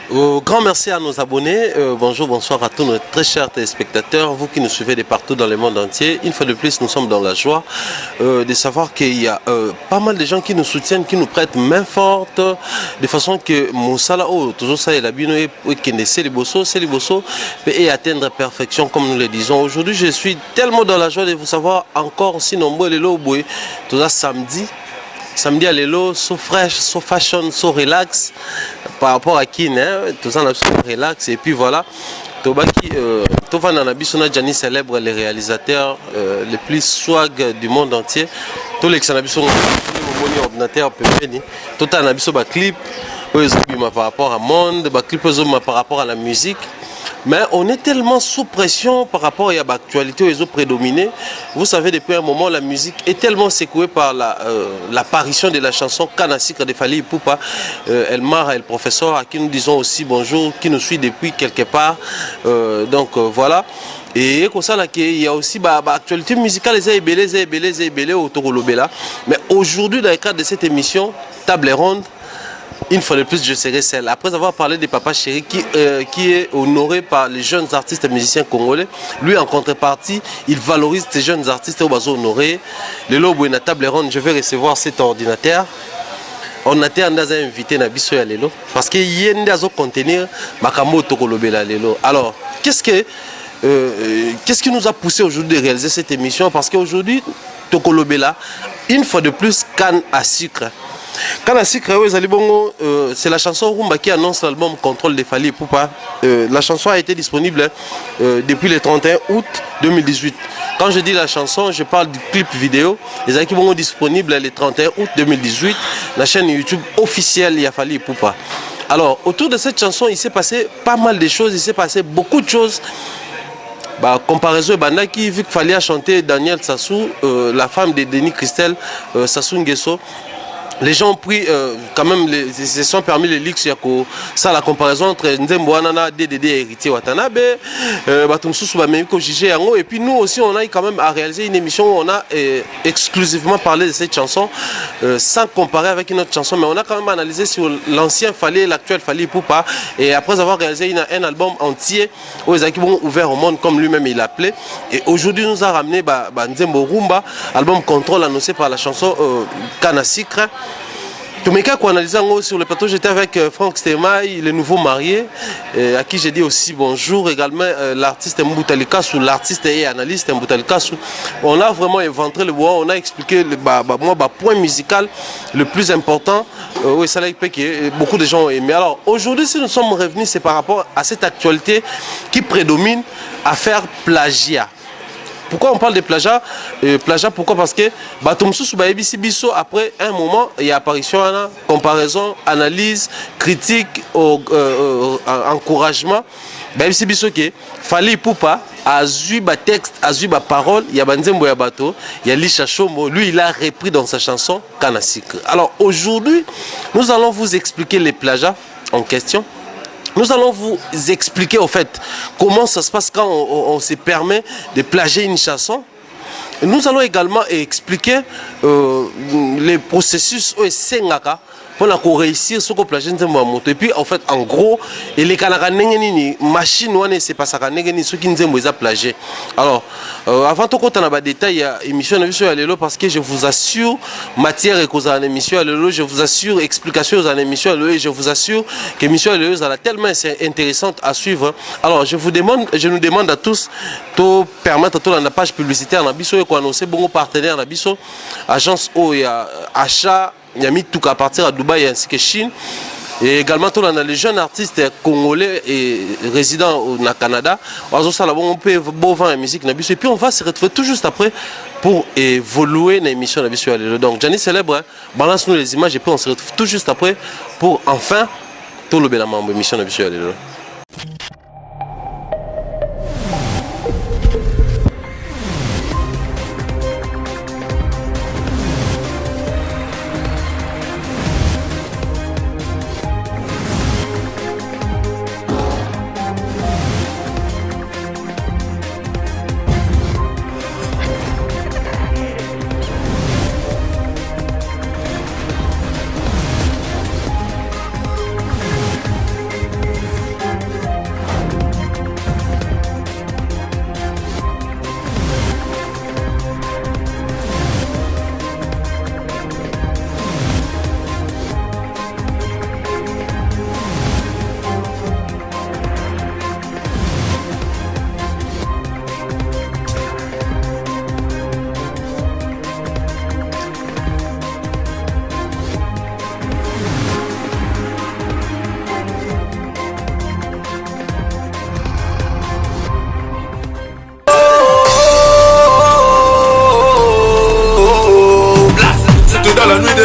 Grand merci à nos abonnés. Bonjour, bonsoir à tous nos très chers téléspectateurs, vous qui nous suivez de partout dans le monde entier. Une fois de plus, nous sommes dans la joie de savoir qu'il y a pas mal de gens qui nous soutiennent, qui nous prêtent main forte, de façon que Moussala, toujours ça, et la bino et c'est les bosso, et atteindre perfection, comme nous le disons. Aujourd'hui, je suis tellement dans la joie de vous savoir encore si nombreux les lots, tout ça samedi à l'élo, so fresh, so fashion, so relax par rapport à qui, tout ça, on a so relax et puis voilà. Tobaki, Tovan Anabiso, on a Gianni célèbre les réalisateurs les plus swag du monde entier. Tous les Xanabiso, on a ordinateur, tout un abiso, clip, par rapport à monde, clip par rapport à la musique. Mais on est tellement sous pression par rapport à l'actualité où ils ont prédominé. Vous savez, depuis un moment, la musique est tellement secouée par l'apparition de la chanson Kanasika de Fally Ipupa, Elmar et le professeur, à qui nous disons aussi bonjour, qui nous suit depuis quelque part. Voilà. Et comme ça, il y a aussi l'actualité musicale, les ébélés autour de l'Obéla. Mais aujourd'hui, dans le cadre de cette émission, Table Ronde, une fois de plus, je serai celle. Après avoir parlé de Papa Chéri qui est honoré par les jeunes artistes et musiciens congolais, lui en contrepartie, il valorise ces jeunes artistes au bateau honoré. Le lobo est à table ronde, je vais recevoir cet ordinateur. Ordinateur n'a invité na biso ya lelo parce que yende azo contenir makambo tokolobela lelo. Alors, qu'est-ce qui nous a poussé aujourd'hui de réaliser cette émission? Parce qu'aujourd'hui, tokolobela, une fois de plus, canne à sucre. Quand c'est la chanson Rumba qui annonce l'album Contrôle de Fally Ipupa. La chanson a été disponible depuis le 31 août 2018. Quand je dis la chanson, je parle du clip vidéo. Les équipes sont disponibles le 31 août 2018. La chaîne YouTube officielle de Fally Ipupa. Alors, autour de cette chanson, il s'est passé pas mal de choses. Il s'est passé beaucoup de choses. Comparaison et Bandaki, vu qu'il fallait chanter Daniel Sassou, la femme de Denis Christel, Sassou Nguesso. Les gens ont pris quand même, se sont permis les leaks, ça la comparaison entre Nzembo Anana, DDD et Héritier Watanabe, et puis nous aussi on a quand même à réaliser une émission où on a exclusivement parlé de cette chanson, sans comparer avec une autre chanson, mais on a quand même analysé sur l'ancien Fally et l'actuel Fally Ipupa, et après avoir réalisé un album entier où les équipes ont ouvert au monde comme lui-même il l'appelait, et aujourd'hui nous a ramené Nzembo Rumba, album Contrôle annoncé par la chanson Kanasika. Tomeka qu'on analyse sur le plateau, j'étais avec Franck Stemaï, le nouveau marié, à qui j'ai dit aussi bonjour, également l'artiste Mboutalikasu, l'artiste et analyste Mboutalikasu. On a vraiment inventé le bois, on a expliqué le point musical le plus important, oui, ça que beaucoup de gens ont aimé. Alors aujourd'hui, si nous sommes revenus, c'est par rapport à cette actualité qui prédomine à faire plagiat. Pourquoi on parle de plagiat? Pourquoi? Parce que après un moment, il y a apparition, comparaison, analyse, critique, encouragement. Fally Ipupa a eu un texte, a eu une parole, il y a Banzembo Yabato, il y a Lisha Chomo, lui il a repris dans sa chanson Kanasika. Alors aujourd'hui, nous allons vous expliquer les plagiats en question. Nous allons vous expliquer au fait comment ça se passe quand on se permet de plagier une chanson. Nous allons également expliquer les processus au Sengaka pour réussir ce qu'on plagie dans moto. Et puis en fait en gros, les Kanaka n'engeni machine ouane c'est pas ça n'engeni ce qui nous a plagié. Alors avant tout quand on a des détails émission à l'élo parce que je vous assure matière et cause à l'émission à l'élo, je vous assure explication aux émissions à l'élo et je vous assure que l'émission à l'élo est tellement intéressante à suivre. Alors je nous demande à tous de permettre à toute la page publicitaire dans biso et qu'on annonce bon partenaire dans biso agence O et achat. Il y a mis tout à partir à Dubaï ainsi que Chine. Et également, on a les jeunes artistes congolais et résidents au Canada. On peut voir la musique. Et puis on va se retrouver tout juste après pour évoluer dans l'émission. Donc, Gianni célèbre, balance-nous les images et puis on se retrouve tout juste après pour enfin tout le bel membre de l'émission.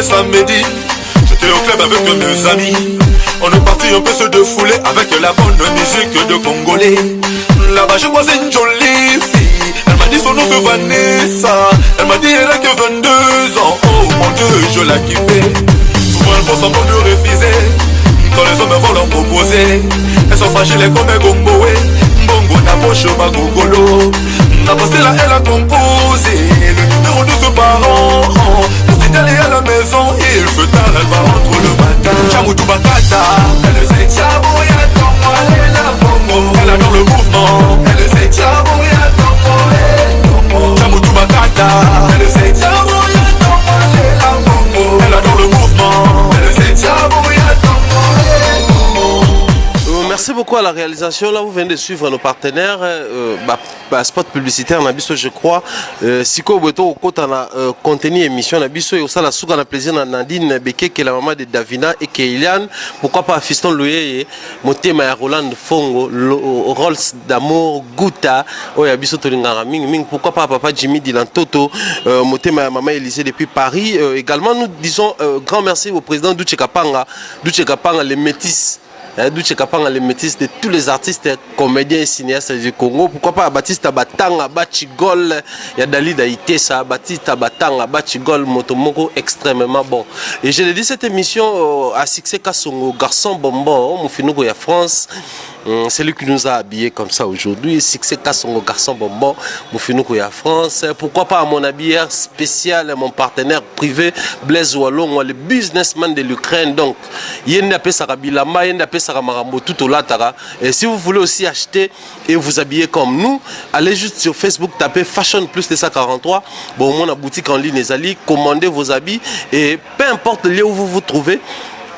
le samedi, j'étais au club avec mes amis. On est parti un peu se défouler avec la bonne musique de Congolais. Là-bas je vois une jolie fille. Elle m'a dit son nom c'est Vanessa. Elle m'a dit elle a que 22 ans. Oh mon Dieu, je la kiffais. Souvent elle pense semblant de refuser quand les hommes vont leur proposer. Elles sont fragiles comme un gomboé. Bongo na poche ma gogolo. La passé là elle a composé le numéro de ses parents. Pour s'étaler à la maison, il fait tard, elle va rentrer le matin. Chamoutou Bakata, elle sait Tchabouya Tongo, elle est la bongo. Elle adore le mouvement, elle sait Tchabouya Tongo. Chamoutou Bakata, elle sait Tchabouya Tongo, elle est la bongo. Elle adore le mouvement, elle sait Tchabouya Tongo. Merci beaucoup à la réalisation. Là, vous venez de suivre nos partenaires. Spot publicitaire, Nabiso, je crois. Siko Boto, quand on a contenu émission, Nabiso, et au sein de la souka, on a plaisir à Nadine Beke, qui est la maman de Davina et Keilian. Pourquoi pas Fiston Louye, Motema Roland Fongo, Rolls d'amour, Gouta, Oyabiso Tolingara Ming, pourquoi pas Papa Jimmy Dylan Toto, Motema Maman Élysée depuis Paris. Également, nous disons grand merci au président Douche Kapanga, les métis. Douche Kapanga, les métis de tous les artistes, comédiens et cinéastes du Congo. Pourquoi pas Baptiste Batanga, Bachigol, Yadali Daïtesa, Baptiste Batanga, Bachigol, Motomoko, extrêmement bon. Et je l'ai dit, cette émission a succès Kassongo, garçon bonbon, Moufinouko ya France. C'est lui qui nous a habillés comme ça aujourd'hui. Succès Kassongo, garçon bonbon, Moufinouko ya France. Pourquoi pas mon habilleur spécial, mon partenaire privé, Blaise Wallon, le businessman de l'Ukraine. Donc, Yenda Pesarabilama, Yenda Pesaramarambo, tout au latara. Et si vous voulez aussi acheter et vous habiller comme nous, allez juste sur Facebook, tapez Fashion Plus 243. Bon, mon boutique en ligne, les alliés, commandez vos habits et peu importe le lieu où vous vous trouvez.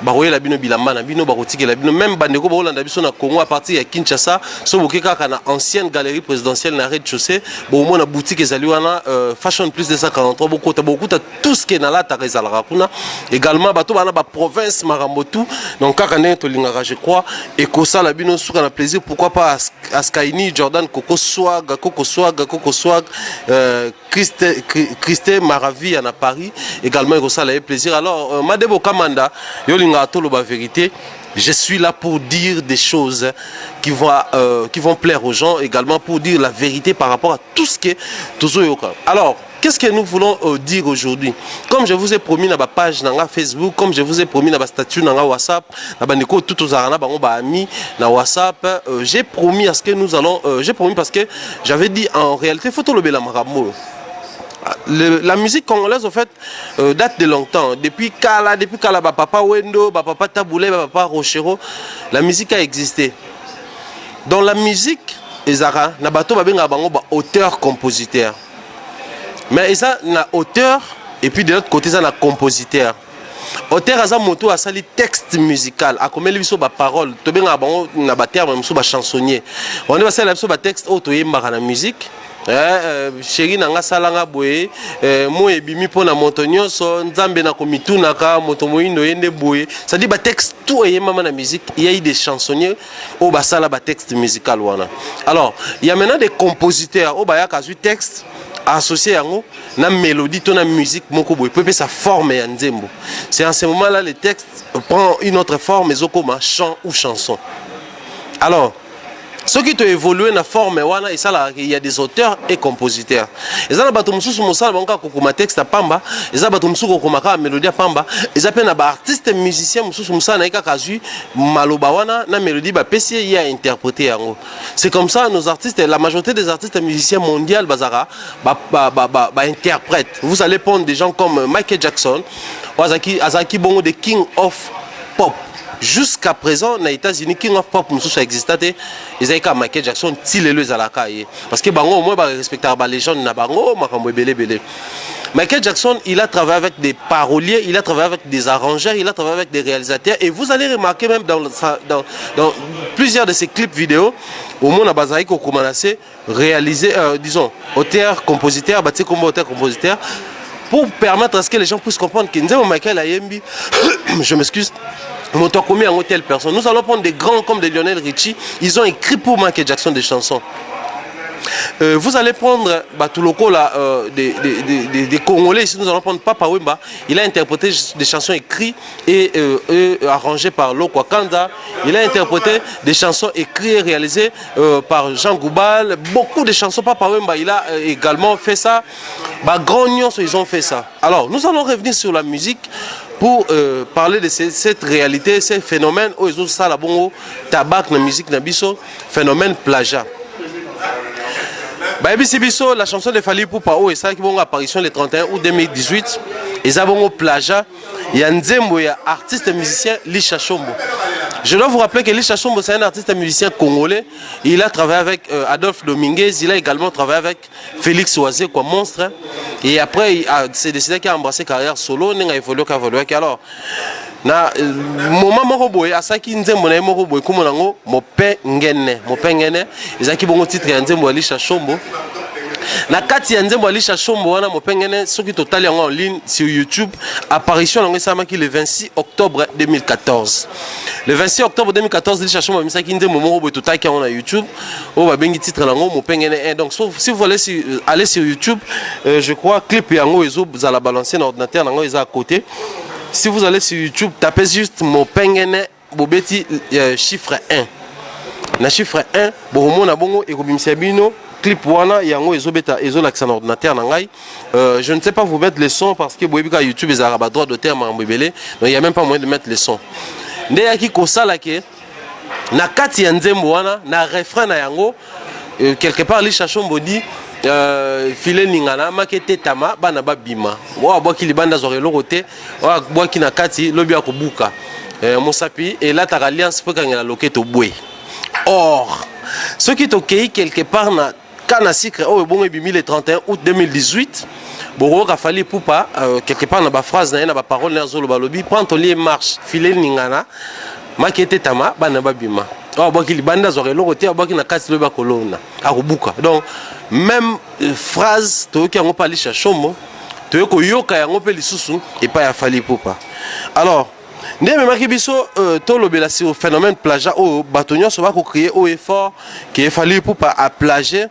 Baroye la bino bilamba na bino barotiki la bino même bandeko ba Hollande biso na Congo à partir ya Kinshasa so bokeka kana ancienne galerie présidentielle na rez-de-chaussée bo mona boutique ezali wana Fashion Plus 243 bokota bokuta tout ce qui est na la tarizala kuna également bato bana ba province Marambotu donc kaka ne to lingaka je crois et ko sala bino suka na plaisir pourquoi pas Askaini Jordan Coco Swag Christe Maravi à Paris également ko sala plaisir alors Madebo Kamanda la vérité, je suis là pour dire des choses qui vont plaire aux gens, également pour dire la vérité par rapport à tout ce qui est Tozoyoka. Alors, qu'est-ce que nous voulons dire aujourd'hui? Comme je vous ai promis dans ma page dans Facebook, comme je vous ai promis dans ma statut dans WhatsApp, dans WhatsApp, j'ai promis à ce que nous allons, j'ai promis parce que j'avais dit en réalité, faut tout le bel amaramo. La musique congolaise, en fait, date de longtemps. Depuis Kala, Papa Wendo, Papa Taboulé, Papa Rochero, la musique a existé. Dans la musique, Ezara, Nabato Babenga Bango, auteur-compositeur. Mais Eza, na auteur, et puis de l'autre côté, ça, na compositeur. Auteur aza moto a sali texte musical a comme biso ba parole to benga bango na ba terme muso ba chansonnier on est passé biso ba texte auto yemba na musique chéri nanga salanga boye mo ebimi pona montonyo so nzambe na komituna ka moto moindo yende boye ça dit ba texte tout yemba na musique il y a eu des chansonniers au ba sala ba texte musical wana alors il y a maintenant des compositeurs au ba ya kazu texte associé à la mélodie, la musique, sa forme et nzembo. C'est en ce moment-là le texte prend une autre forme, mais comme chant ou chanson. Alors, ce qui a évolué dans la forme, il y a des auteurs et compositeurs. Ils ont des texte à Pamba, ils ont des mélodie à Pamba, ils ont des artistes et musiciens qui ont mélodie qui a interprété. C'est comme ça, nos artistes, la majorité des artistes et musiciens mondiaux interprètent. Vous allez prendre des gens comme Michael Jackson, Azaki Bongo, the King of Pop. Jusqu'à présent, dans les États-Unis, King of Pop a existé. Ils ont dit Michael Jackson, parce que au moins, respecter les légendes, Michael Jackson, il a travaillé avec des paroliers, il a travaillé avec des arrangeurs, il a travaillé avec des réalisateurs. Et vous allez remarquer même dans plusieurs de ses clips vidéo, au moins, on a réalisé, disons, auteur, compositeur, auteur-compositeur, pour permettre à ce que les gens puissent comprendre que Michael Ayembi, je m'excuse, commis en telle personne. Nous allons prendre des grands comme des Lionel Richie, ils ont écrit pour Michael Jackson des chansons. Vous allez prendre Batuloko là, des Congolais. Ici, nous allons prendre Papa Wemba. Il a interprété des chansons écrites et arrangées par Loko Kanda. Il a interprété des chansons écrites et réalisées par Jean Goubal. Beaucoup de chansons. Papa Wemba, il a également fait ça. Grand Nyon, ils ont fait ça. Alors, nous allons revenir sur la musique pour parler de cette réalité, ces phénomènes. Oh, ils ont ça, la bongo, tabac, la musique, la biso, phénomène plagiat. La chanson de Fally Ipupa, et ça qui vont apparition le 31 août 2018, ils ont plagiat. Il y a un artiste et musicien Lisha Chombo. Je dois vous rappeler que Lisha Chombo, c'est un artiste et musicien congolais. Il a travaillé avec Adolphe Dominguez, il a également travaillé avec Félix Oisé, quoi, monstre. Et après, il s'est décidé qu'il a embrassé carrière solo, il a évolué. Alors, na moment moroboy asaki nzembo na moroboy comme nango mopengene ezaki bongo titre ya nzembo Lisha Chombo na kati ya nzembo Lisha Chombo wana mopengene soki total yango en ligne sur YouTube apparition nango esamaki le 26 octobre 2014 le 26 octobre 2014 Lisha Chombo misaki nzembo moroboy total ki na YouTube o ba bengi titre nango mopengene donc si vous voulez aller sur YouTube je crois clip yango ezo za la balancer na ordinateur nango eza à côté. Si vous allez sur YouTube, tapez juste Mopengene Bobeti chiffre 1. Na chiffre 1, Bohomo na bongo et Bino, clip wana yango ezobeta ezolakisa na ordinateur na ngai. Je ne sais pas vous mettre les sons parce que boyebika YouTube les arabes droit d'auteur ma mbebele, donc il y a même pas moyen de mettre les sons. Ndeyaki kosala ke na kati ya nzembo wana na refrain na yango quelque part Lisha Chombo dit filet ningana makete tama bana babima wa boki libanda zorelo roté wa boki na kati lobi akobuka mosapi et là ta alliance peut kangela loketo bwe or ce qui tokei quelque part na kana secret oh bon ebimi le 31 août 2018 Boro ka Fally Ipupa quelque part na ba phrase na ba parole na zolo balobi prend ton lit marche filet ningana makete tama bana babima oh boki libanda zorelo roté boki na kati lobi akolona akobuka donc même phrase toyoki yango pa Lisha Chombo toyoko yoka yango pe lisusu et pas ya Fally Ipupa. Alors ndé memaki biso to lobela sur phénomène plagiat o batonyo so ba ko créer au effort que Fally Ipupa a plagié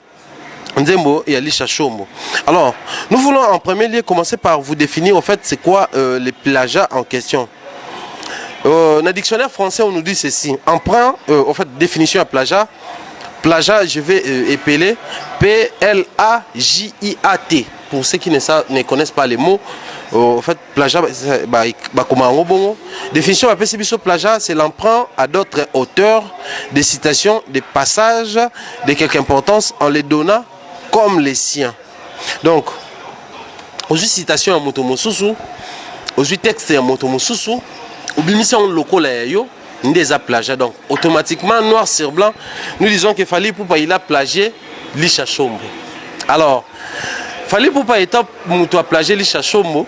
nzembo ya Lisha Chombo. Alors nous voulons en premier lieu commencer par vous définir en fait c'est quoi les plagiats en question. Dans le dictionnaire français on nous dit ceci emprunt en fait définition à plagiat. Plagiat, je vais épeler P-L-A-J-I-A-T. Pour ceux qui ne connaissent pas les mots, en fait, plagiat, définition de plagiat, c'est l'emprunt à d'autres auteurs des citations, des passages de quelque importance en les donnant comme les siens. Donc, aux citations à Motomosusu, aux textes à Motomosusu, aux missions locales à yo. Des plagiat donc automatiquement noir sur blanc nous disons que Fally Ipupa il a plagié Lisha Chombo. Alors Fally Ipupa étant muto a plagié Lisha Chombo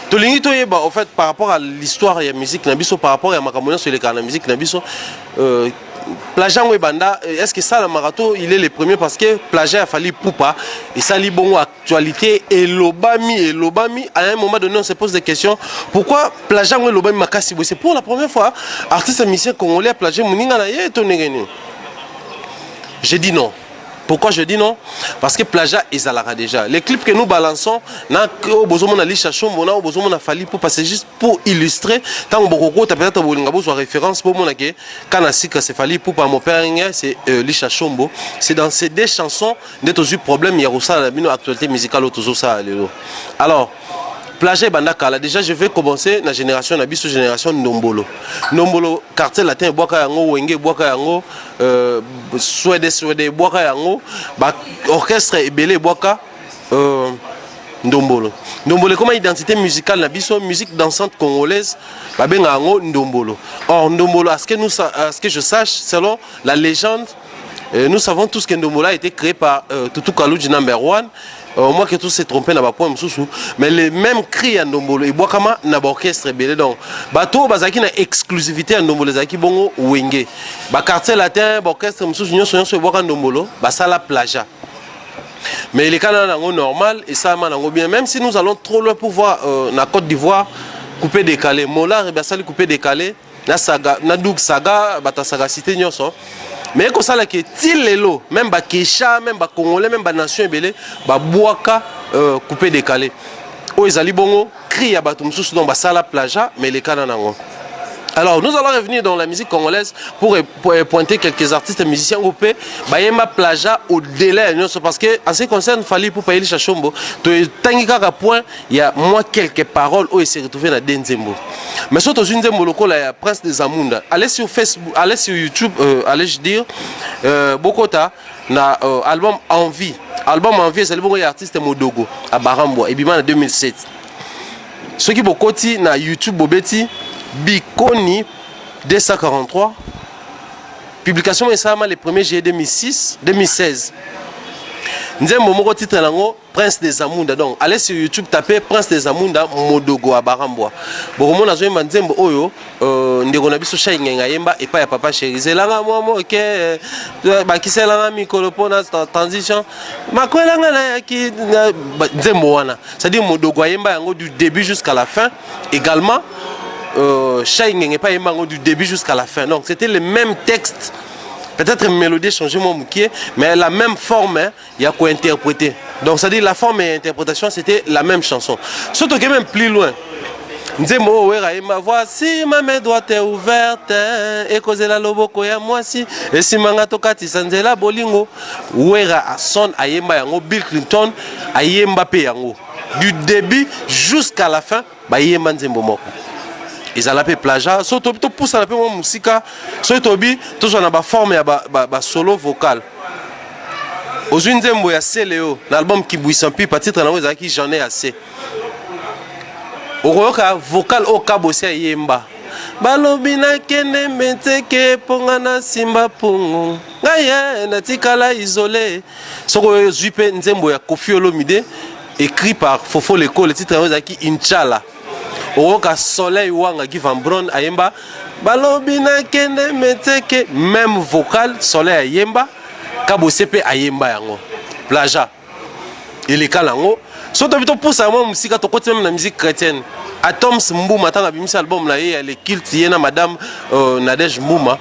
tolingi toyeba en fait par rapport à l'histoire et la musique na biso par rapport à makambo sur les canaux musique na biso plagiat banda est-ce que ça le marathon il est le premier parce que plagiat a Fally Ipupa et ça li bon actualité et lobami à un moment donné on se pose des questions pourquoi plagiat lobami makasi c'est pour la première fois artiste et musicien congolais a plagié muninga na ye to ngeni. Je dis non. Pourquoi je dis non? Parce que plagiat est à déjà. Les clips que nous balançons, n'a besoin de Lisha Chombo, on a besoin de Fally Ipupa, c'est juste pour illustrer. Tant que beaucoup, tu as peut-être besoin de référence pour mon que quand c'est Fally Ipupa, mon père, c'est Lisha Chombo. C'est dans ces deux chansons, d'être eu problème, il y a aussi la actualité musicale autour ça. Alors, plagiat bandakala déjà je vais commencer la génération na biso génération Ndombolo quartier latin boaka yango wenge boaka yango Suède boaka yango ba orchestre ebele boaka Ndombolo comme identité musicale na biso musique dansante congolaise ba benga yango Ndombolo. Or Ndombolo à ce que je sache selon la légende nous savons tous que Ndombolo a été créé par Tutu Kaluji #1. Moi que tout s'est trompé dans ma point mais les mêmes cris à Ndombolo et Boakama n'a pas orchestre belé donc bateau bazaki na exclusivité à Ndombolo zaki bongo wenge ba quartier latin ba orchestre mususu nyonso so boka Ndombolo ba sala plagiat mais les canaux nango normal et ça manango bien même si nous allons trop loin pour voir na Côte d'Ivoire couper décalé Mola ba sali couper décalé na saga na Doug saga bata saga cité nyonso mais que ça là que tilelo même ba Kesha même ba Congolais même ba nation ebele ba boaka coupé décalé o ezali bongo cri ya bato mususu donc ba sala plagiat mais les cas nango. Alors nous allons revenir dans la musique congolaise pour pointer quelques artistes et musiciens groupés bayemba plagiat au délai parce que en ce qui concerne Fally Ipupa Eli Chachombo tangika ka point il y a moi quelques paroles où il s'est retrouvé dans Denzembo mais surtout une Nzembo lokola ya Prince des Zamunda allez sur Facebook allez sur YouTube allez je dire Bokota na album Envie c'est le bon artiste Modogo à Barambwa et bima en 2007 ceux qui bokoti na YouTube bobeti Bikoni 243 publication est ça le 1er juillet 2016 Nzembo moko titre nango Prince des Zamunda donc allez sur YouTube taper Prince des Zamunda Modogo à Barambwa bokomo nazo yemba Nzembo oyo ndeko na biso Shai Ngenga yemba epa ya papa chéri zelanga momo ke bakiselanga mikolo pona transition makwelanga na yaki Nzembo wana c'est-à-dire Modogo yemba yango du début jusqu'à la fin également Shai Ngenga pas yemba yango du début jusqu'à la fin donc c'était le même texte. Peut-être une mélodie changement mais la même forme, il y a quoi interpréter. Donc ça dit la forme et l'interprétation c'était la même chanson. Surtout que même plus loin. Nzembo wera ma voici ma main droite est ouverte et cause la loboko ya moi si et si manga tokati sanzela bolingo wera son ayemba yango Bill Clinton ayemba pe yango du début jusqu'à la fin ba yemba Nzembo moko. Ils ont appelé plagiat, surtout pour ça, la musique, surtout tout ça na forme ya ba solo vocal. Aux une Nzembo ya Céléo, l'album qui bouille sans pi, par titre na qui j'en ai assez. Au roka vocal au kabosia yemba. Balobina kene meteke pongana simba pongo. Ngaye na tikala isolé. Soko zuipe Nzembo ya Koffi Olomide écrit par Fofo Leko, le titre na qui Inchala. Oka soleil wanga Guy Van Bron ayemba balobina kende meteke même vocal soleil ayemba kabosepe ayemba yango plagiat il kalango soto bito poussa moi musika to côté même la musique chrétienne Atoms Mbouma tanga bimisa album là il est culte yena madame Nadège Mbouma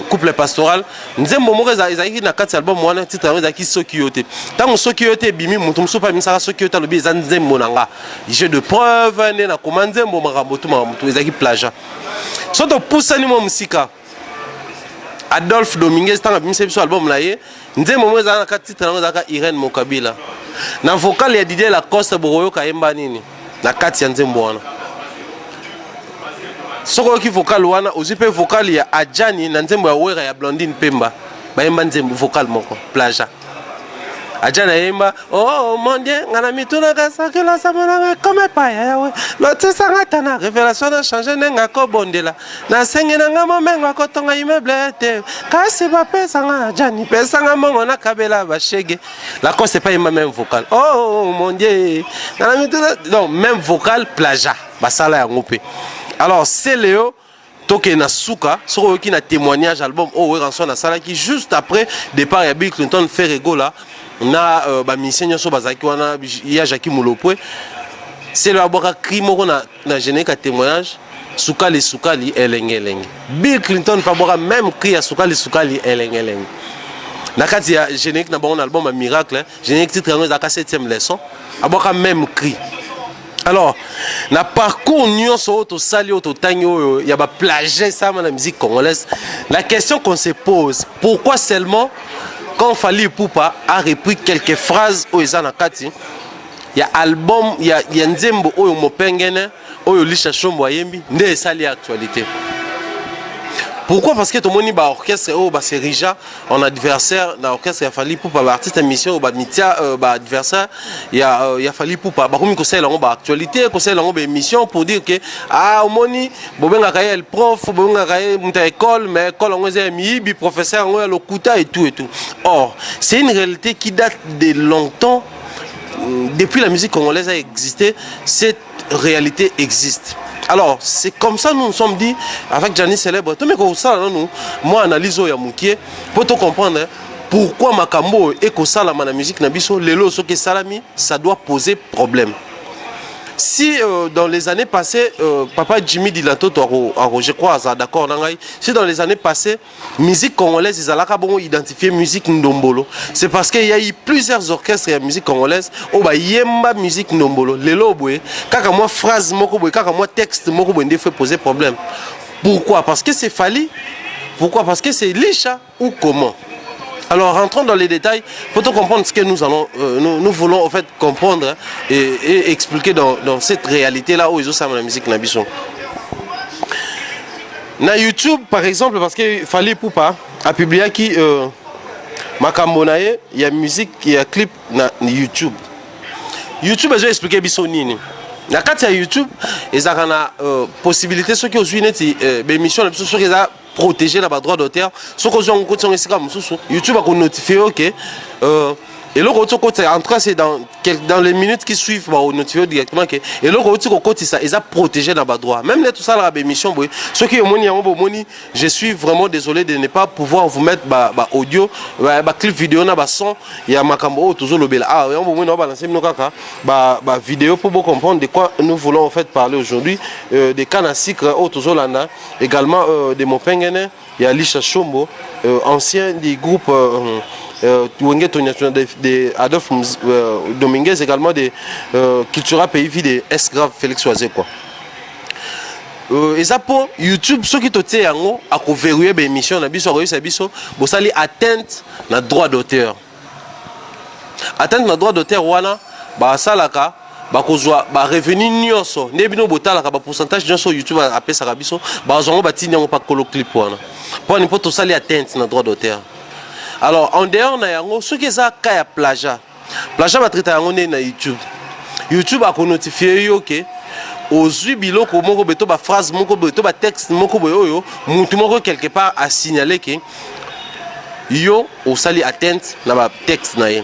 couple pastoral Nzembo moko ezaki na kati album wana titre ezaki soki yote tango soki yote bimi mutu musupa bimisa soki yote lobi eza Nzembo nanga jeu de preuve ne na comment Nzembo makambo ezaki plagiat soto poussa ni mo musika Adolphe Dominguez tanga bimisa biso album là Nzembo moko ezaka na kati titre ezaka Irene Mokabila na vocal ya Didier Lacoste boroyo kayemba nini na kati ya Nzembo wana soko ki vocal wana ozipe vocal ya Adjani na Nzembo ya Wera ya Blondine Pemba bayemba Nzembo vocal moko plagiat Adjani yemba oh mon Dieu ngana mituna kasaki la samana comme pa ya we lote sangata na révélation na changer nenga ko bondela na sengi na ngamo mengo ko tonga immeuble te kasi ba pesa nga Adjani pesa nga mongo na kabela ba shege la cause c'est pas même vocal oh mon Dieu ngana mituna donc même vocal plagiat ba sala ya ngopé alors c'est Léo toke na suka soko ki na témoignage album oh we ranson na sala qui juste après départ ya Bill Clinton fait rigola na ba musicien so bazaki wana ya Jackie Mulopwe c'est le aboka crimo na génétique témoignage sukali elenge Bill Clinton pa boka même cri ya sukali elenge na kati ya génétique na bon album Miracle génétique titre ngo za 7e leçon aboka même cri. Alors, na parcours nyonso auto sali auto tanyo ya ba plagiat ça dans la musique congolaise. La question qu'on se pose, pourquoi seulement quand Fally Ipupa a repris quelques phrases au Ezana Kati, il y a album, il y a Nzembo oyo mopengene oyo lisha shombo ayembi nde sali actualité. Pourquoi? Parce que tout le monde ba orchestre oh ba c'est Rija en adversaire dans l'orchestre il Fally Ipupa ba artiste émission ou ba mitia ba adversaire il y a Fally Ipupa ba comme conseil là on ba actualité conseil là on ba émission pour dire que ah au moni bobenga kaya le prof bobenga kaya muta école mais école on est mibi professeur on le kuta et tout. Or c'est une réalité qui date de longtemps depuis la musique congolaise a existé cette réalité existe. Alors, c'est comme ça nous nous sommes dit, avec Gianni Célèbre, tout le monde, moi, analyse ya Moukié, pour te comprendre pourquoi Makambo et que ça, la musique, Nabiso, Lelo, ce que Salami, ça doit poser problème. Si dans les années passées, Papa Jimmy Dilato, je crois, d'accord, si dans les années passées, musique congolaise, ils ont identifié musique ndombolo, c'est parce qu'il y a eu plusieurs orchestres et musique congolaise, où il y a musique ndombolo. Les loboué, quand moi phrase, quand moi texte, il faut poser problème. Pourquoi? Parce que c'est Fali. Pourquoi? Parce que c'est Licha ou comment? Alors rentrons dans les détails pour comprendre ce que nous voulons en fait comprendre et expliquer dans cette réalité là où ils ont la musique Nabisson. Na YouTube par exemple, parce que Fali Poupa a publié qui Makambonaye, il y a musique, il y a clip na YouTube. YouTube a expliqué Bissonini. Na quand il y a YouTube, ils ont la possibilité ceux qui ont joué une émission, ceux qui ont protéger la droit d'auteur, ceux qui ont YouTube a notifié ok. Et le retour côté en tout cas c'est dans les minutes qui suivent on notifie directement que et le retour côté ça ils a protégé la droit même les tout ça la émission ceux qui ont moni je suis vraiment désolé de ne pas pouvoir vous mettre audio clip vidéo na son il y a makambo toujours le bel on va balancer nos kaka vidéo pour vous comprendre de quoi nous voulons en fait parler aujourd'hui des cannes à sucre toujours là également de Mopengene il y a Licha Chombo ancien du groupe de Adolphe Dominguez, également de Cultura Pays Vie de S Grave Félix Oisé quoi. Et ça pour YouTube ceux qui te yango à verrouiller des émissions na biso réussir biso bo sali atteinte na droit d'auteur. Atteinte na droit d'auteur wana ba salaka ba kozwa ba revenu nyonso nebino botalaka ba pourcentage nyonso YouTube a pesa ka biso ba zongo ba tini yango pa kolo clip wana. Pour n'importe to sali atteinte na droit d'auteur. Alors, en dehors, ce qui est un plagiat. Plagiat va traiter na YouTube. YouTube a notifié que aux ubilo comme beto ba phrase moko beto ba texte moko boyo mutu moko quelque part a signalé que yo au sali atteinte na ba texte na ye.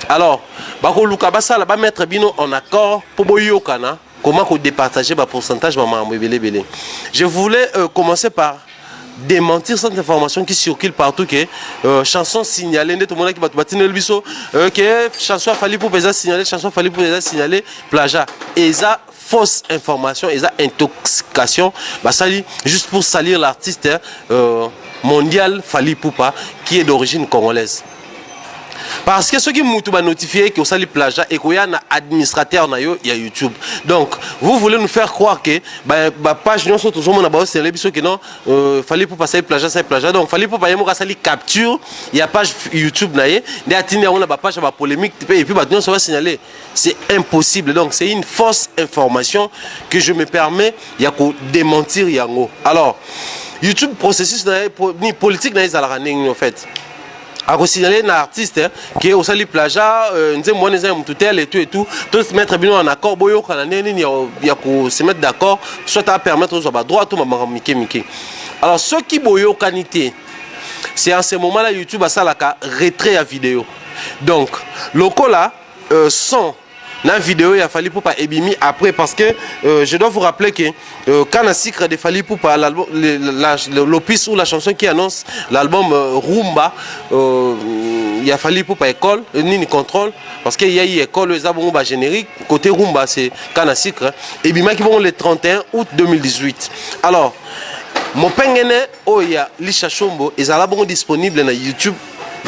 Alors, ba ko luka ba sala ba mettre bino en accord pour boyo kana comment ko départager ba pourcentage maman belé. Je voulais commencer par démentir cette information qui circule partout que chanson signalée tout le monde qui va batiner le biseau que chanson Fali Poupa signaler chanson Fali Poupa signaler plagiat et ça fausse information et ça intoxication bah ça juste pour salir l'artiste mondial Fali Poupa qui est d'origine congolaise. Parce que ceux qui m'ont notifié que ça les plagiat et qu'il y a un administrateur na yo, il y a YouTube. Donc, vous voulez nous faire croire que page non sont toujours mon abonné c'est les bisous que non fallait pour passer plagiat. Donc, fallait pour payer mon ça les capture, il y a page YouTube na yé, des atini on a page à polémique et puis maintenant ça va signaler. C'est impossible. Donc, c'est une fausse information que je me permets il y a qu'on démentir yango. Alors, YouTube processus ni politique na ils en fait. A signaler un artiste qui est au sali plagiat et tout tous mettre bien en accord boyo il y a pour se mettre d'accord soit à permettre aux droit tout miki. Alors ceux qui boyo qualité c'est en ce moment là YouTube a ça la retrait à vidéo donc locaux là sont la vidéo il a fallu pour pas ébimi après parce que je dois vous rappeler que quand la secret de Fali Poupa l'opus ou la chanson qui annonce l'album Rumba il a fallu pour pas école ni contrôle parce qu'il y a eu école les albums générique côté Rumba c'est quand la secret et bima qui vont le 31 août 2018 alors mon pengene oya Licha Chombo et album disponible sur YouTube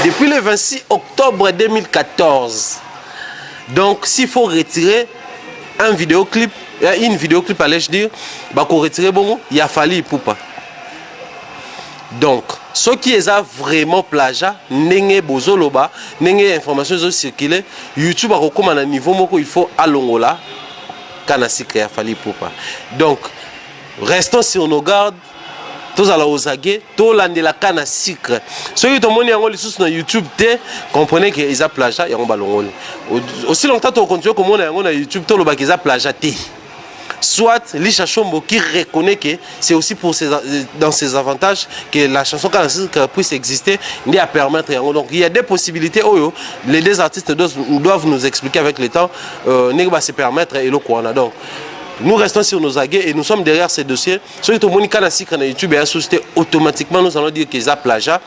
depuis le 26 octobre 2014. Donc, s'il faut retirer un vidéoclip, une vidéoclip, allais-je dire, bah, qu'on retire bon, il a fallu Poupa. Donc, ce qui est vraiment plagiat, n'engé bozoloba, n'engé information circulées, YouTube a recommandé un niveau moko, il faut à l'ongola, kanasi créa fallu Poupa. Donc, restons sur nos gardes. Tous à la osagé, tous l'année la canne à sucre. Ceux qui ont mis sur YouTube, comprenez qu'ils ont plagiat et on ballon. Aussi longtemps qu'on continue comme on a sur YouTube, tout le bac ils ont plagiaté. Soit Licha Chombo qui reconnaît que c'est aussi pour dans ses avantages que la chanson canne à sucre puisse exister, ni à permettre. Donc il y a des possibilités. Les deux artistes doivent nous expliquer avec le temps, n'est pas se permettre et le quoi donc. Nous restons sur nos aguets et nous sommes derrière ces dossiers. Ceux qui ont mis un sur YouTube et à société, automatiquement nous allons dire qu'ils ont plagiat.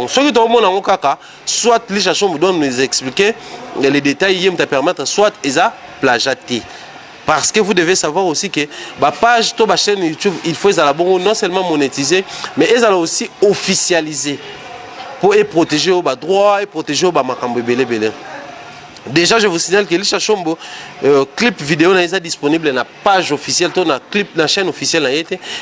Ceux qui ont mis un kaka, soit Licha Chombo doit nous expliquer les détails, ils te permettre, soit ils ont plagiaté. Parce que vous devez savoir aussi que ma page, ma chaîne YouTube, il faut non seulement monétiser, mais ils allent aussi officialiser pour protéger les droits et protéger les makambo belé belé. Déjà, je vous signale que Lisha Chombo, clip vidéo est disponible dans la page officielle, dans la clip, dans la chaîne officielle,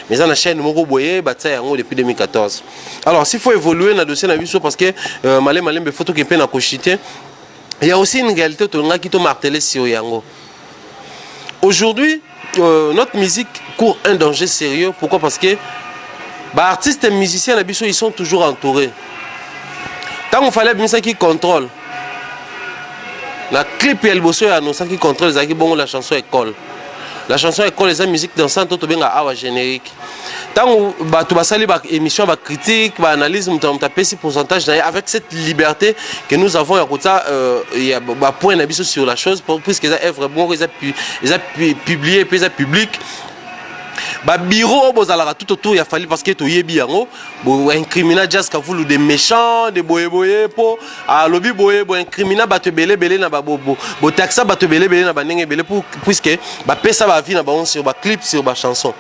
mais dans la chaîne Moro Boye, depuis 2014. Alors, s'il faut évoluer dans le dossier, parce que malé photo qui est cochité, il y a aussi une réalité qui est martelée sur Yango. Aujourd'hui, notre musique court un danger sérieux. Pourquoi? Parce que les artistes et musiciens, ils sont toujours entourés. Tant qu'il fallait bien ça qui contrôle. La clip et le bosso annoncé qui contrôle la chanson école. La chanson école les musique dansante tout bien à générique. Tant que tu vas saluer émission critique, analyse, tu as un pourcentage avec cette liberté que nous avons il y a un point d'avis sur la chose puisque les œuvres bon ils ont publié puis ils public. Ba bureau bozalaka tout autour il fallait parce que to yebi yango bo incriminat jazz ka vulu des méchants des boyeboye po a lobby boye bo incriminat ba te belé na ba bo taxa ba te belé na ba ndenge belé pour puisque ba pesa ba vie na ba on sur ba clip sur ba chanson.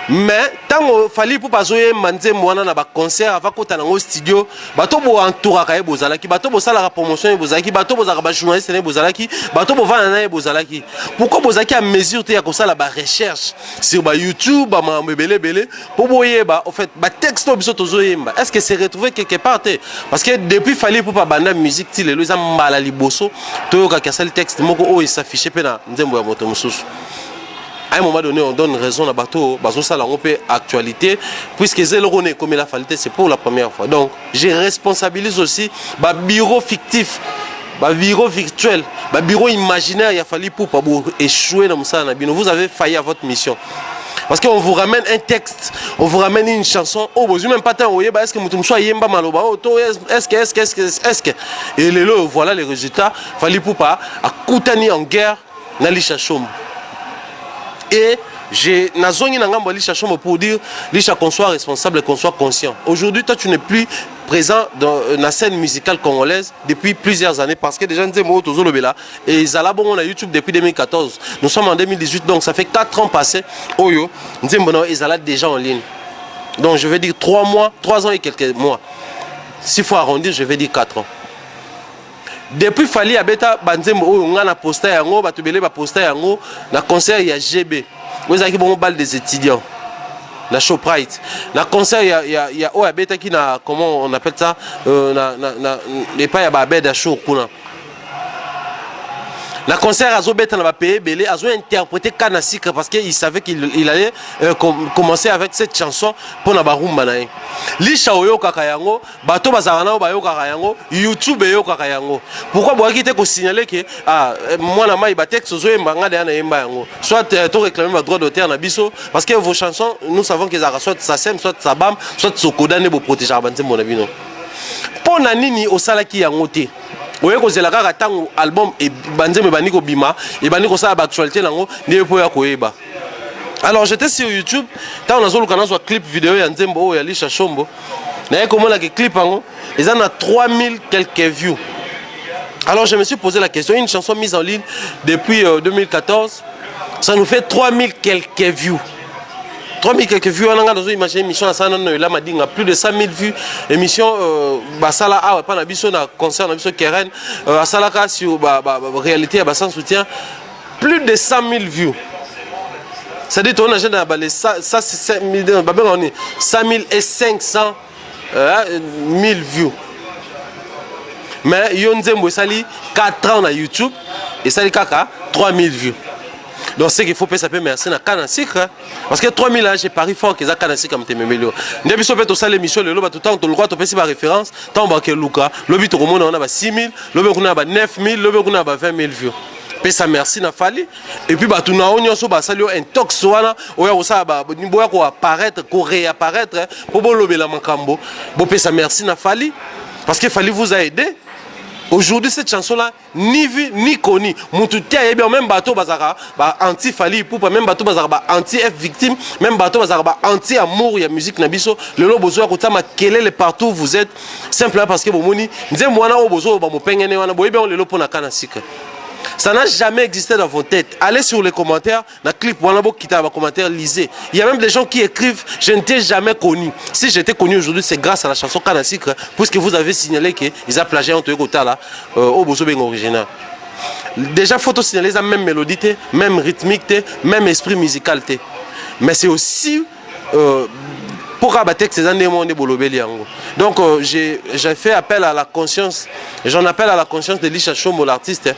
Mais tant qu'il fallait pour pas jouer manze mwana na ba concert avant qu'on t'a dans studio bato bo entoura ka bozalaki bato bo sala la promotion bozalaki bato bozaka ba journaliste ne bozalaki bato bo vana na bozalaki pourquoi bozaki à mesure te ya ko sala ba recherche sur ba YouTube ba mambelé belé pour boyeba en fait ba texte biso tozoyemba est-ce que c'est retrouvé quelque part parce que depuis fallait pour pas banda musique ti lelo za mbala liboso to ka kasal texte moko o il s'afficher pe na nzembo ya moto mususu. À un moment donné, on donne raison à bateau, ça la actualité, puisque Zéloné comme la qualité, c'est pour la première fois. Donc, je responsabilise aussi le bureau fictif, le bureau virtuel, le bureau imaginaire, il a fallu pour pas échouer dans ça. Vous avez failli à votre mission. Parce qu'on vous ramène un texte, on vous ramène une chanson, oh, vous même pas tant, est-ce que vous soyez yemba maloba, est-ce que, et voilà les résultats, il fallait pour pas à Koutani en guerre, Nalisha Chombo. Et j'ai pour dire qu'on soit responsable et qu'on soit conscient. Aujourd'hui, toi, tu n'es plus présent dans la scène musicale congolaise depuis plusieurs années parce que déjà, et ils ont YouTube depuis 2014. Nous sommes en 2018, donc ça fait 4 ans passés. Oyo, ils sont déjà en ligne. Donc je vais dire 3 mois, 3 ans et quelques mois. S'il faut arrondir, je vais dire 4 ans. Depuis Fali Abeta Banzembo on a posté yango batubele ba posté yango na concert il y a GB. Vous avez bon bal des étudiants. La Shoprite. Na concert il y a o Abeta qui na comment on appelle ça les pas ya ba bed à show kuna. La concert Azobet n'a pas payé, Belé a interprété Kanasik parce qu'il savait qu'il allait commencer avec cette chanson pour Nabarumba. Lisha Oyo Kakayango, Bato Bazarana Bayo Kakayango, YouTube Yo Kakayango. Pourquoi vous avez signalé que moi la maille texte Zoé Mbanga de Anaembayango. Soit tu réclames votre droit d'auteur na biso parce que vos chansons, nous savons qu'ils ont soit Sassem, soit Sabam, soit Sokodane pour protéger Abanté Monabino. Pour Nanini au Salaki Yangote. Vous voyez que c'est album et banzeme baniko bima et baniko ça actualité nango ne po ya koyeba. Alors j'étais sur YouTube, quand on a zolo kana so clip vidéo ya Nzembo ya Lisha Chombo. Na comment la clip nango, ils en a 3000 quelques views. Alors je me suis posé la question, une chanson mise en ligne depuis 2014, ça nous fait 3000 quelques views. 3000 quelques vues, on a dans une émission à Sanana, plus de 100 000 vues. Émission, Basala, pas na biso na concert, na biso Keren, à Salaka sur réalité, à Bassan soutien, plus de 100 000 vues. C'est-à-dire qu'on a les 100 500 000 vues. Mais Yonzembo sali 4 ans na YouTube et sali kaka 3000 vues. Donc c'est qu'il faut payer ça peut merci na Kanasik parce que 3000 ans j'ai pari fort que ça Kanasik comme tememelo. Ndebi so peut to sale émission le loba tout temps to le droit to pesi ba référence tant ba ke luka lobi to komona on a ba 6000 lobi on a ba 9000 lobi on a ba 20000 vues. Paye ça merci na fali et puis ba tout na onyo so ba sali un tox wana oya osa ba boya ko apparaître ko réapparaître pour bo lobi la makambo bo paye ça merci na fali parce que fali vous a aidé. Aujourd'hui, cette chanson-là, ni vu ni connu. Moutoutia, même bateau bazara, anti-fali, même bateau bazara, anti-victime, même bateau bazara, anti-amour, il y a musique nabiso. Le lot besoin de ma quel est le partout où vous êtes, simplement parce que vous moni, nous moi na besoin de mon pengene, on a besoin de le pour na kanasika. Ça n'a jamais existé dans vos têtes. Allez sur les commentaires, dans le clip, commentaires, lisez. Il y a même des gens qui écrivent, je ne t'ai jamais connu. Si j'étais connu aujourd'hui, c'est grâce à la chanson Kanasik, puisque vous avez signalé qu'ils ont plagié un truc au Bozo Beng original. Déjà, photo signalé, ils ont même mélodie, même rythmique, même esprit musical. Mais c'est aussi pour abattre ces années de Bolobeli. Donc, j'ai fait appel à la conscience, j'en appelle à la conscience de Lisha Chombo, l'artiste.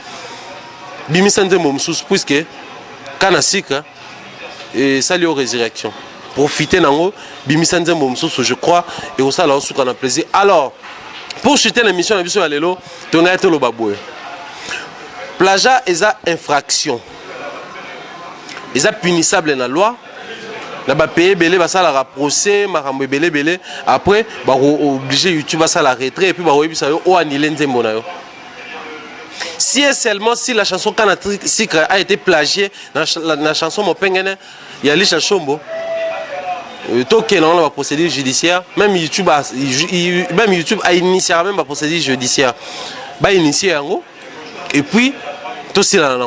Bimisanze Momsous, puisque Kanasik et salut aux résurrections. Profitez d'en Bimisanze Momsous, je crois, et au salon sous qu'on a plaisir. Alors, pour chuter l'émission, on a vu sur Alélo, tu as été le baboué. Plagiat est une infraction. Ils sont punissables dans la loi. Ils sont payés, ils sont procès, belé. Après, ils sont obligés YouTube à la retraite et puis ils sont annulés. Si et seulement si la chanson Kanasik a été plagiée dans la chanson Mopengene, il y a les chansons. Tant qu'il y a un procédure judiciaire, même YouTube a initié même un procédure judiciaire. Et puis, tout ça,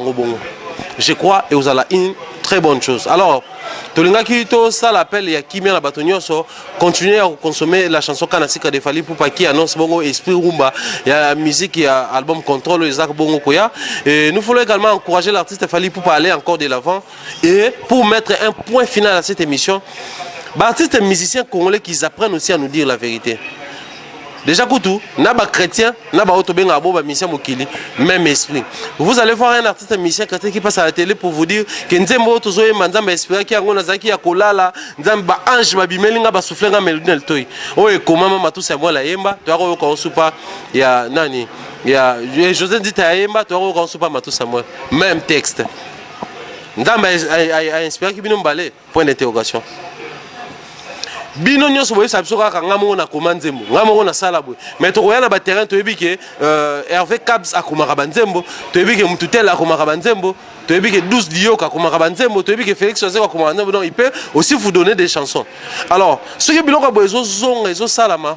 je crois que vous avez une très bonne chose. Alors, tout ça l'appel et qui met la bâtonnière continuer à consommer la chanson Kanasik de Fally Ipupa qui annonce bon esprit rumba, il y a la musique, il y a album contrôle Isaac Bongo Koya. Et nous voulons également encourager l'artiste Fally Ipupa à aller encore de l'avant et pour mettre un point final à cette émission, l'artiste et musiciens congolais qui apprennent aussi à nous dire la vérité. Déjà, Koutou, naba chrétien, naba autobenga aboba mission mokili, même esprit. Vous allez voir un artiste musicien chrétien qui passe à la télé pour vous dire que nzembo tozoye manzamba esprit qui angona zaki ya kolala, nzamba ange babimelinga basuflenga melodie toy. Oye komama matu Samuel Ayemba, tu as ko supa ya nani, ya José dit Ayemba, tu as ko supa matu Samuel. Même texte. Nzamba a inspiré qui bino mbalé, point d'interrogation. Bino nyonso boye sabso kaka ngamo na komanzembo ngamo na sala boye mais to koya na ba terrain to yebike Hervé Cabs akomaka banzembo to yebike Mututel akomaka banzembo to yebike 12 Dioka akomaka banzembo to yebike Félix Ozeko akomaka banzembo. Donc il peut aussi vous donner des chansons. Alors ce que biloko boye zo zonga zo salama.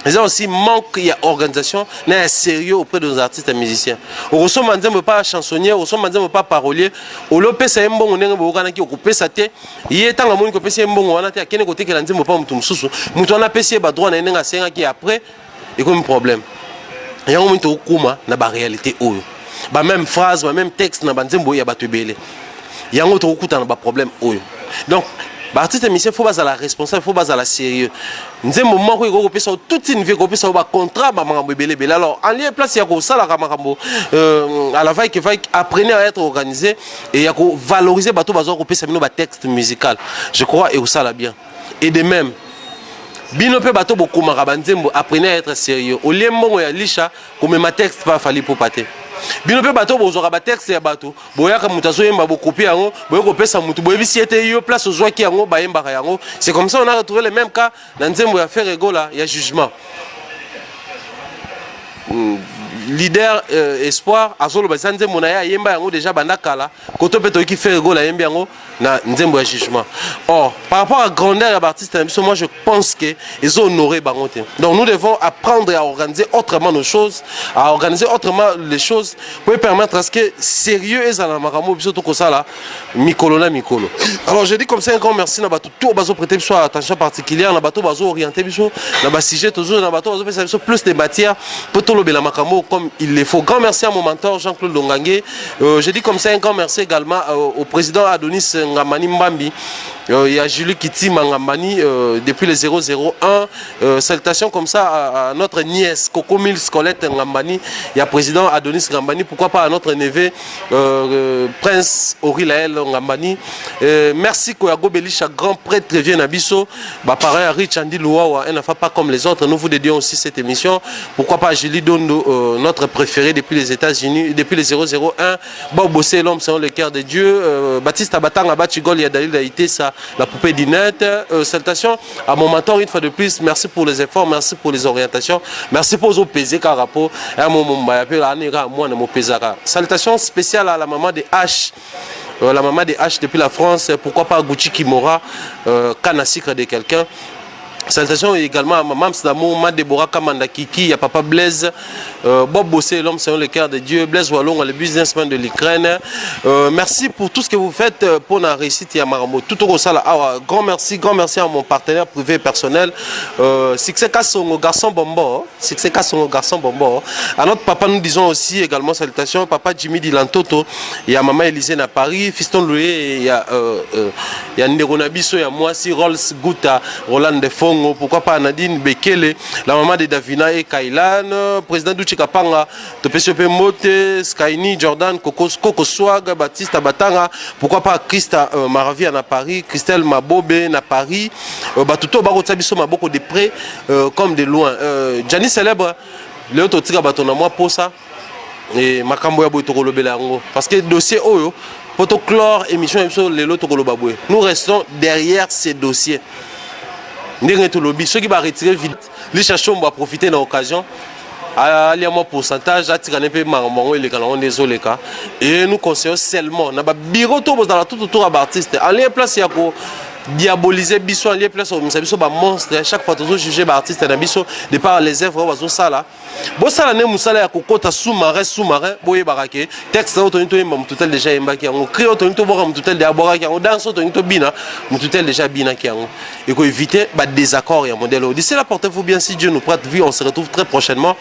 Il y a aussi manque d'organisation, il y a un sérieux auprès de nos artistes et musiciens. On reçoit manzembo pas chansonnier, on reçoit manzembo pas parolier. On lopé ça mbongo on est ngabo kana ki occupé ça té. Il tanga moni ko pesi mbongo wana té akene côté que lanzembo pas mutu mususu. Mutu ana pesi ba droit na nenga senga ki après et comme problème. Il y a un moment okuma na ba réalité oyo. Ba même phrase, ba même texte na banzembo ya batu belé. Il y a un autre okuta na ba problème oyo. Donc l'artiste musicien faut pas à la responsable, faut pas à la sérieux. Nous avons moment où il faut faire toute une vie, il faut faire un contrat, alors en lieu place il y a ça la makambo à la veille que apprenez à être organisé et il y a valoriser bateau bazo ko pesa bino ba texte musical. Je crois et ça la bien. Et de même bino pe bateau beaucoup marabanzembo apprenez à être sérieux. Au lieu mbongo ya lisha comme ma texte pas Fally Ipupa te. Bino pe bateau bozora ba texte ya bateau boyaka mutazo yemba bo copie yango boyako pesa mutu boyebi si ete yo place ozwa ki yango ba yemba yango. C'est comme ça on a retrouvé les mêmes cas dans nzembo ya faire egola ya jugement. Leader espoir azolo basanze monaya yemba yango déjà bandakala koto peto qui fait egola yemba yango na nzembo ya jugement. Or par rapport à grandeur de l'artiste, moi je pense que ils ont honoré bangote. Donc nous devons apprendre à organiser autrement nos choses, à organiser autrement les choses pour permettre à ce que sérieux et la maramo biso to kosala mikolo na mikolo. Alors je dis comme ça encore merci na bato tout bazo prêter biso attention particulière na bato bazo orienter biso na ba sujet toujours na bato bazo faire plus de matière pour tout le bela makamo comme il le faut. Grand merci à mon mentor Jean-Claude Longangé. Je dis comme ça un grand merci également au président Adonis Ngamani Mbambi. Il y a Julie Kiti Mangambani depuis le 001. Salutations comme ça à notre nièce Coco Mills Colette Ngambani. Il y a président Adonis Ngambani. Pourquoi pas à notre neveu Prince Aurilael Ngambani. Merci Koyago Belisha, grand prêtre vient Nabiso. Pareil à Rich Andy Louawa, elle ne fait pas comme les autres. Nous vous dédions aussi cette émission. Pourquoi pas Julie Dondo, notre préféré depuis les États-Unis, depuis le 001. Bob Bossé, l'homme selon le cœur de Dieu. Baptiste Abatang Abachigol Yadalil Daïté, ça. La poupée d'Inette. Salutations à mon mentor une fois de plus. Merci pour les efforts, merci pour les orientations, merci pour vos pesées car rapport à mon salutations spéciales à la maman de H. La maman de H depuis la France. Pourquoi pas Gucci Kimora, Kanasik de quelqu'un. Salutations également à Maman Msnamo, Ma Deborah Kamanda Kiki, à Papa Blaise, Bob Bossé, l'homme selon le cœur de Dieu, Blaise Wallon, le businessman de l'Ukraine. Merci pour tout ce que vous faites pour la réussite à Marambo. Tout au ça, grand merci à mon partenaire privé et personnel. Succès Kassongo, garçon Bombo. Succès Kassongo, garçon Bombo. À notre papa, nous disons aussi également salutations. Papa Jimmy Dilantoto, il y a Maman Élysée à Paris, Fiston Loué, il y a Ndero Nabiso, il y a moi, si Rolls Gouta, Roland Defong. Pourquoi pas Nadine Bekele, la maman de Davina et Kailan, président Douchi Kapanga, Topesiope Mote, Skyni, Jordan, Coco Swag, Baptiste Batanga, pourquoi pas Christa Maravi à Paris, Christelle Mabobe à Paris, Batuto Barotabiso Maboko de près comme de loin. Gianni Célèbre, Léo Totika Batona, moi pour ça, et Makambo Yabo Tokolo Belango, parce que le dossier Oyo, Potoclore, émission Lélo Tokolo Baboué, nous restons derrière ces dossiers. Ceux qui vont retirer vite, les chercheurs vont profiter de l'occasion. Il y a un pourcentage, et nous conseillons seulement, dans le bureau tout autour de l'artiste, en lien place, il y a diaboliser biso en lien place au biso ba monstre chaque fois toujours juger ba artiste na biso de par les œuvres bazo sala bo sala ne musala ya kokota sous-marin boye barake texte auto nito yemba mututel déjà yemba ki yango cri auto nito boka mututel de abora ki yango danse auto nito bina mututel déjà bina ki yango et ko éviter ba désaccord ya modèle d'ici là portez-vous bien si Dieu nous prête vie on se retrouve très prochainement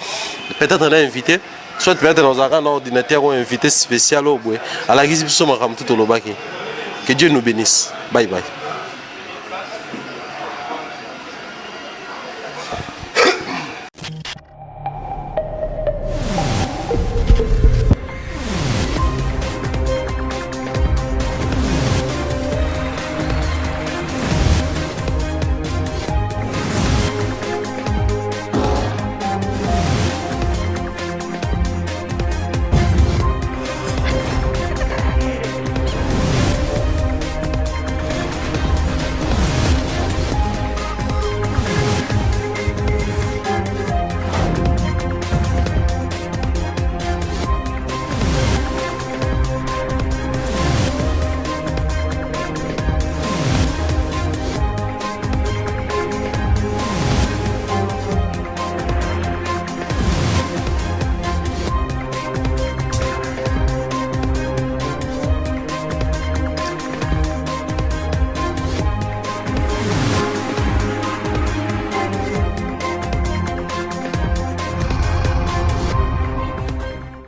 peut-être on a invité soit peut-être dans un ordinateur ou invité spécial au boye à la guise biso makam tout au lobaki que Dieu nous bénisse bye bye.